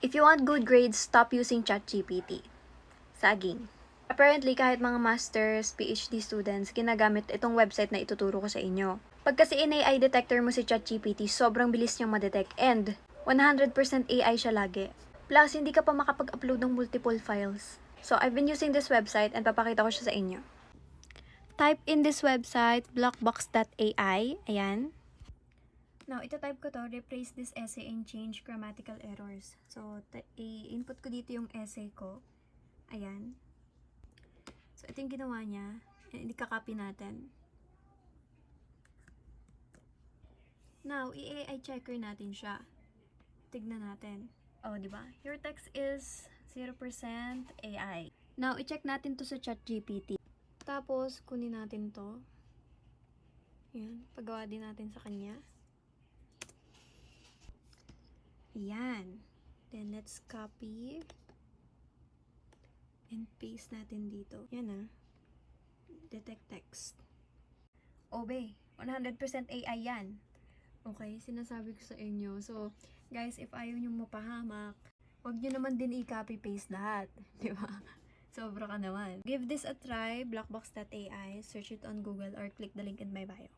If you want good grades, stop using ChatGPT. Saging. Apparently, kahit mga masters, PhD students, ginagamit itong website na ituturo ko sa inyo. Pag kasi in-AI detector mo si ChatGPT, sobrang bilis niyang madetect and 100% AI siya lagi. Plus, hindi ka pa makapag-upload ng multiple files. So, I've been using this website and papakita ko siya sa inyo. Type in this website, blockbox.ai. Ayan. Now, ito-type ko to, replace this essay and change grammatical errors. So, i-input ko dito yung essay ko. Ayan. So, ito yung ginawa niya. Ika-copy natin. Now, i-AI checker natin siya. Tignan natin. Oh, di ba? Your text is 0% AI. Now, i-check natin to sa ChatGPT. Tapos, kunin natin to. Ayan. Pagawa din natin sa kanya. Ayan. Then, let's copy. And paste natin dito. Yan ah. Detect text. Obe, 100% AI yan. Okay, sinasabi ko sa inyo. So, guys, if ayaw nyo mapahamak, huwag nyo naman din i-copy-paste lahat. Di ba? Sobra ka naman. Give this a try, blockbox.ai. Search it on Google or click the link in my bio.